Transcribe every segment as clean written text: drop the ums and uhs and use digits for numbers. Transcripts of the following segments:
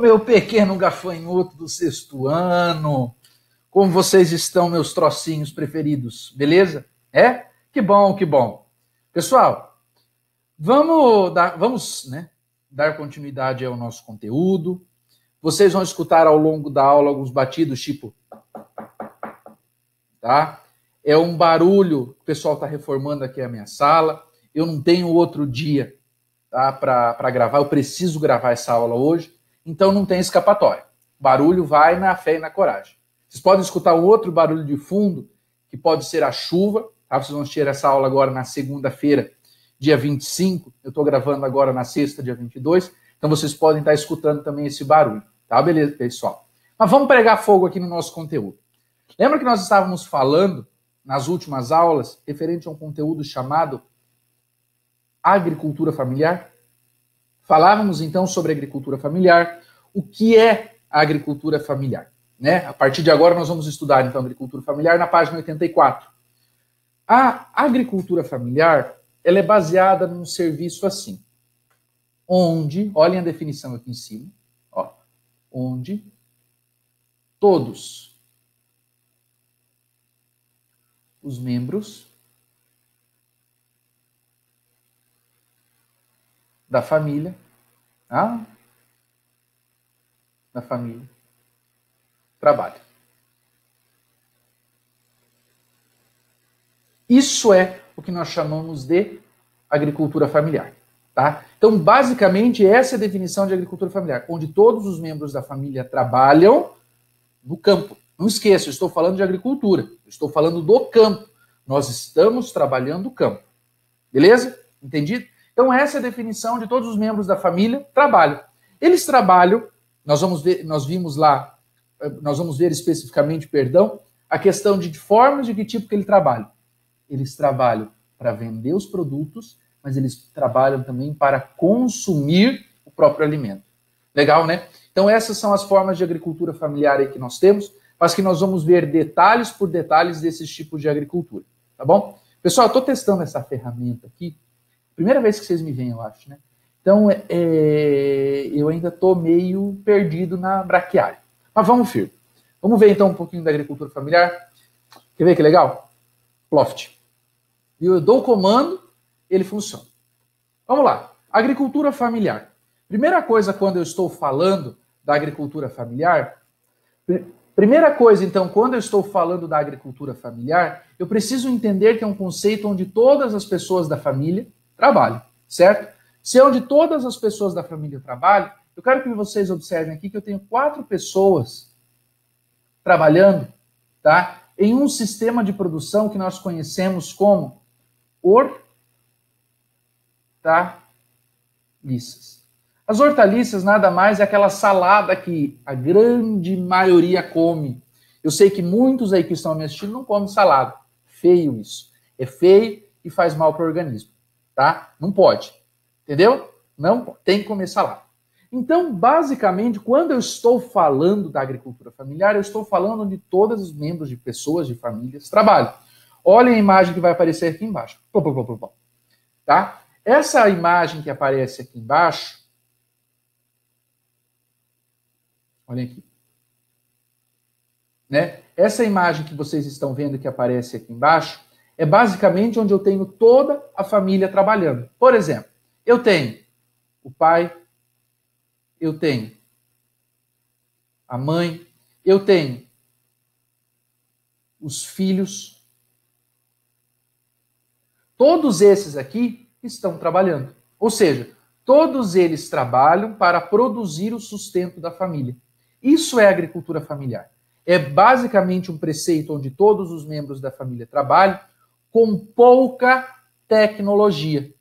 Meu pequeno gafanhoto do sexto ano. Como vocês estão, meus trocinhos preferidos? Beleza? É? Que bom, que bom. Pessoal, vamos dar continuidade ao nosso conteúdo. Vocês vão escutar ao longo da aula alguns batidos, tipo... Tá? É um barulho que o pessoal está reformando aqui a minha sala. Eu não tenho outro dia, tá, para gravar. Eu preciso gravar essa aula hoje, então não tem escapatória. Barulho vai na fé e na coragem. Vocês podem escutar um outro barulho de fundo, que pode ser a chuva. Tá? Vocês vão ter essa aula agora na segunda-feira, dia 25. Eu estou gravando agora na sexta, dia 22. Então vocês podem estar escutando também esse barulho. Tá, beleza, pessoal? Mas vamos pregar fogo aqui no nosso conteúdo. Lembra que nós estávamos falando, nas últimas aulas, referente a um conteúdo chamado agricultura familiar? Falávamos, então, sobre agricultura familiar. O que é a agricultura familiar? Né? A partir de agora, nós vamos estudar, então, agricultura familiar na página 84. A agricultura familiar, ela é baseada num serviço assim, onde, olhem a definição aqui em cima, ó, onde todos os membros da família, trabalham. Isso é o que nós chamamos de agricultura familiar, tá? Então, basicamente, essa é a definição de agricultura familiar, onde todos os membros da família trabalham no campo. Não esqueça, eu estou falando de agricultura, eu estou falando do campo. Nós estamos trabalhando o campo. Beleza? Entendido? Então essa é a definição de todos os membros da família trabalham. Eles trabalham, nós vamos ver especificamente, a questão de formas de que tipo que ele trabalha. Eles trabalham para vender os produtos, mas eles trabalham também para consumir o próprio alimento. Legal, né? Então essas são as formas de agricultura familiar aí que nós temos, mas que nós vamos ver detalhes por detalhes desses tipos de agricultura, tá bom? Pessoal, eu estou testando essa ferramenta aqui, primeira vez que vocês me veem, eu acho, né? Então, eu ainda estou meio perdido na braquiária. Mas vamos firme. Vamos ver então um pouquinho da agricultura familiar. Quer ver que legal? Ploft. Eu dou o comando, ele funciona. Vamos lá. Agricultura familiar. Primeira coisa quando eu estou falando da agricultura familiar... Primeira coisa, então, quando eu estou falando da agricultura familiar, eu preciso entender que é um conceito onde todas as pessoas da família trabalham, certo? Se é onde todas as pessoas da família trabalham, eu quero que vocês observem aqui que eu tenho 4 pessoas trabalhando, tá? Em um sistema de produção que nós conhecemos como hortaliças. As hortaliças nada mais é aquela salada que a grande maioria come. Eu sei que muitos aí que estão me assistindo não comem salada. Feio isso. É feio e faz mal para o organismo. Tá? Não pode. Entendeu? Não tem que comer salada. Então, basicamente, quando eu estou falando da agricultura familiar, eu estou falando de todos os membros de pessoas, de famílias, trabalham. Olhem a imagem que vai aparecer aqui embaixo. Tá? Essa imagem que aparece aqui embaixo, olhem aqui. Né? Essa imagem que vocês estão vendo que aparece aqui embaixo é basicamente onde eu tenho toda a família trabalhando. Por exemplo, eu tenho o pai, eu tenho a mãe, eu tenho os filhos. Todos esses aqui estão trabalhando. Ou seja, todos eles trabalham para produzir o sustento da família. Isso é agricultura familiar. É basicamente um preceito onde todos os membros da família trabalham com pouca tecnologia.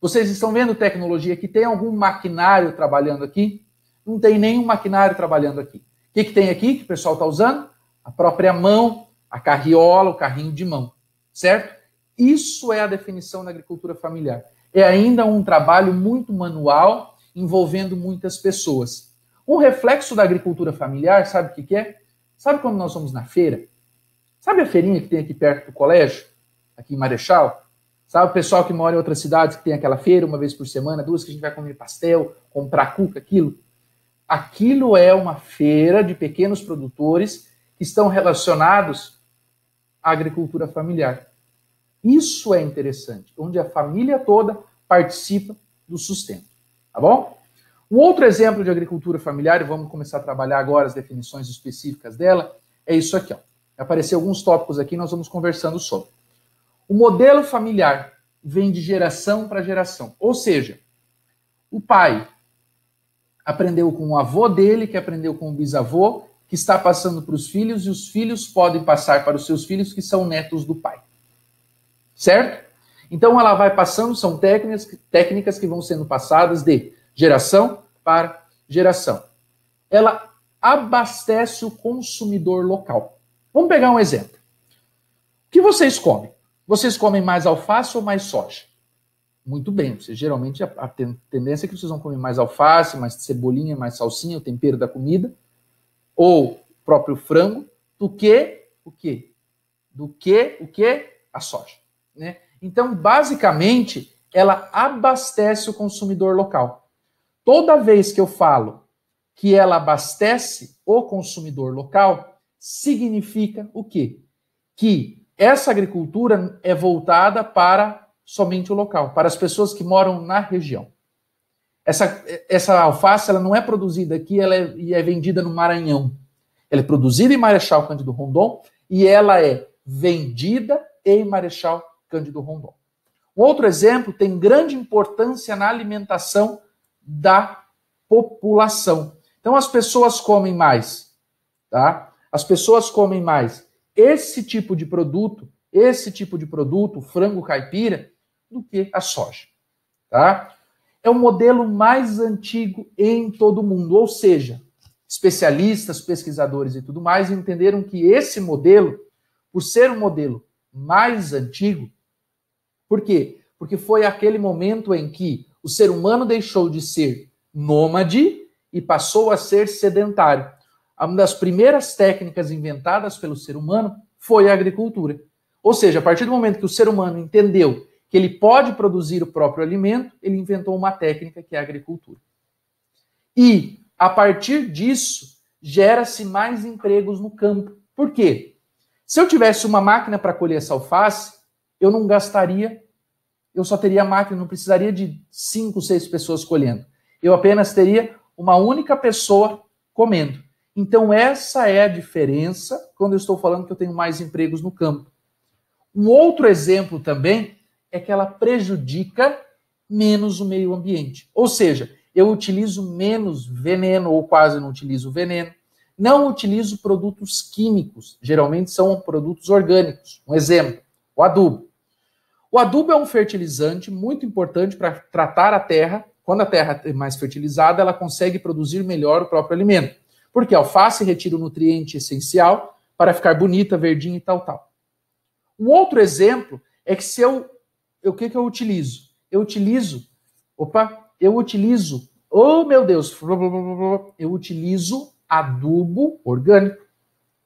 Vocês estão vendo tecnologia aqui? Tem algum maquinário trabalhando aqui? Não tem nenhum maquinário trabalhando aqui. O que tem aqui que o pessoal está usando? A própria mão, a carriola, o carrinho de mão. Certo? Isso é a definição da agricultura familiar. É ainda um trabalho muito manual, envolvendo muitas pessoas. Um reflexo da agricultura familiar, sabe o que é? Sabe quando nós vamos na feira? Sabe a feirinha que tem aqui perto do colégio? Aqui em Marechal? Sabe o pessoal que mora em outras cidades que tem aquela feira uma vez por semana, 2 que a gente vai comer pastel, comprar cuca, aquilo? Aquilo é uma feira de pequenos produtores que estão relacionados à agricultura familiar. Isso é interessante, onde a família toda participa do sustento, tá bom? Um outro exemplo de agricultura familiar, e vamos começar a trabalhar agora as definições específicas dela, é isso aqui, ó. Apareceram alguns tópicos aqui, nós vamos conversando sobre. O modelo familiar vem de geração para geração, ou seja, o pai aprendeu com o avô dele, que aprendeu com o bisavô, que está passando para os filhos, e os filhos podem passar para os seus filhos, que são netos do pai. Certo? Então ela vai passando, são técnicas que vão sendo passadas de geração para geração. Ela abastece o consumidor local. Vamos pegar um exemplo. O que vocês comem? Vocês comem mais alface ou mais soja? Muito bem, vocês, geralmente a tendência é que vocês vão comer mais alface, mais cebolinha, mais salsinha, o tempero da comida, ou próprio frango, do que o quê? Do que o quê? A soja. Né? Então, basicamente, ela abastece o consumidor local. Toda vez que eu falo que ela abastece o consumidor local, significa o quê? Que essa agricultura é voltada para somente o local, para as pessoas que moram na região. Essa alface ela não é produzida aqui, ela é vendida no Maranhão. Ela é produzida em Marechal Cândido Rondon e ela é vendida em Marechal Cândido Rondon. Outro exemplo tem grande importância na alimentação da população. Então as pessoas comem mais, tá? As pessoas comem mais esse tipo de produto, frango caipira, do que a soja, tá? É o modelo mais antigo em todo o mundo, ou seja, especialistas, pesquisadores e tudo mais entenderam que esse modelo, por ser um modelo mais antigo, por quê? Porque foi aquele momento em que o ser humano deixou de ser nômade e passou a ser sedentário. Uma das primeiras técnicas inventadas pelo ser humano foi a agricultura. Ou seja, a partir do momento que o ser humano entendeu que ele pode produzir o próprio alimento, ele inventou uma técnica que é a agricultura. E, a partir disso, gera-se mais empregos no campo. Por quê? Se eu tivesse uma máquina para colher essa alface, eu não gastaria, eu só teria máquina, não precisaria de 5, 6 pessoas colhendo. Eu apenas teria uma única pessoa comendo. Então, essa é a diferença quando eu estou falando que eu tenho mais empregos no campo. Um outro exemplo também é que ela prejudica menos o meio ambiente. Ou seja, eu utilizo menos veneno ou quase não utilizo veneno. Não utilizo produtos químicos, geralmente são produtos orgânicos. Um exemplo, o adubo. O adubo é um fertilizante muito importante para tratar a terra. Quando a terra é mais fertilizada, ela consegue produzir melhor o próprio alimento. Porque a alface retira o nutriente essencial para ficar bonita, verdinha e tal. Um outro exemplo é que o que eu utilizo? Eu utilizo adubo orgânico.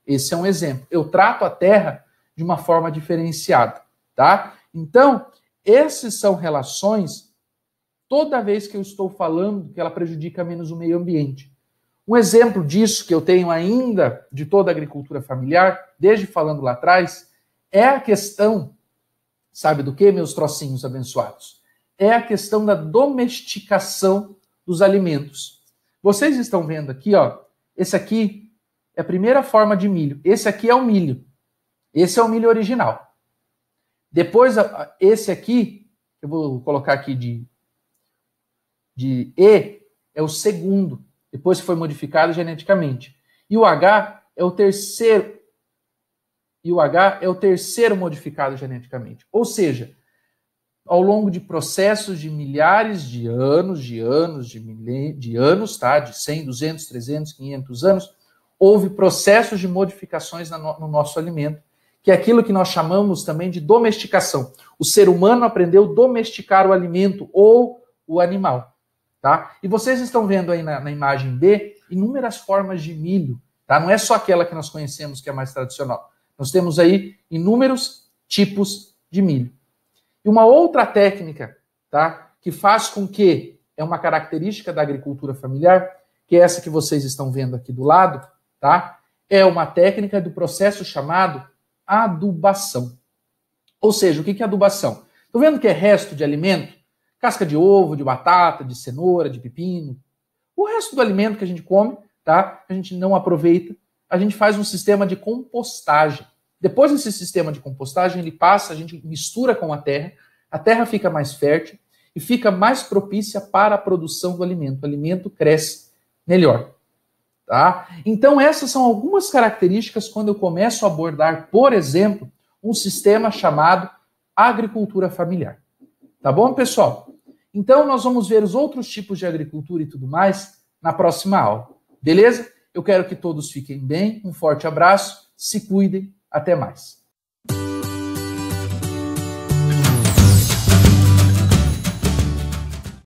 Esse é um exemplo. Eu trato a terra de uma forma diferenciada, tá? Então, essas são relações toda vez que eu estou falando que ela prejudica menos o meio ambiente. Um exemplo disso que eu tenho ainda de toda a agricultura familiar, desde falando lá atrás, é a questão, sabe do que, meus trocinhos abençoados? É a questão da domesticação dos alimentos. Vocês estão vendo aqui, ó, esse aqui é a primeira forma de milho. Esse aqui é o milho. Esse é o milho original. Depois, esse aqui, eu vou colocar aqui de E, é o segundo. Depois que foi modificado geneticamente. E o H é o terceiro. Modificado geneticamente. Ou seja, ao longo de processos de milhares de anos, tá? De 100, 200, 300, 500 anos, houve processos de modificações no nosso alimento, que é aquilo que nós chamamos também de domesticação. O ser humano aprendeu a domesticar o alimento ou o animal. Tá? E vocês estão vendo aí na imagem B inúmeras formas de milho. Tá? Não é só aquela que nós conhecemos que é mais tradicional. Nós temos aí inúmeros tipos de milho. E uma outra técnica, tá, que faz com que é uma característica da agricultura familiar, que é essa que vocês estão vendo aqui do lado, tá? É uma técnica do processo chamado adubação. Ou seja, o que é adubação? Estou vendo que é resto de alimento? Casca de ovo, de batata, de cenoura, de pepino. O resto do alimento que a gente come, tá? A gente não aproveita. A gente faz um sistema de compostagem. Depois desse sistema de compostagem, ele passa, a gente mistura com a terra fica mais fértil e fica mais propícia para a produção do alimento. O alimento cresce melhor. Tá? Então, essas são algumas características quando eu começo a abordar, por exemplo, um sistema chamado agricultura familiar. Tá bom, pessoal? Então, nós vamos ver os outros tipos de agricultura e tudo mais na próxima aula. Beleza? Eu quero que todos fiquem bem, um forte abraço, se cuidem, até mais.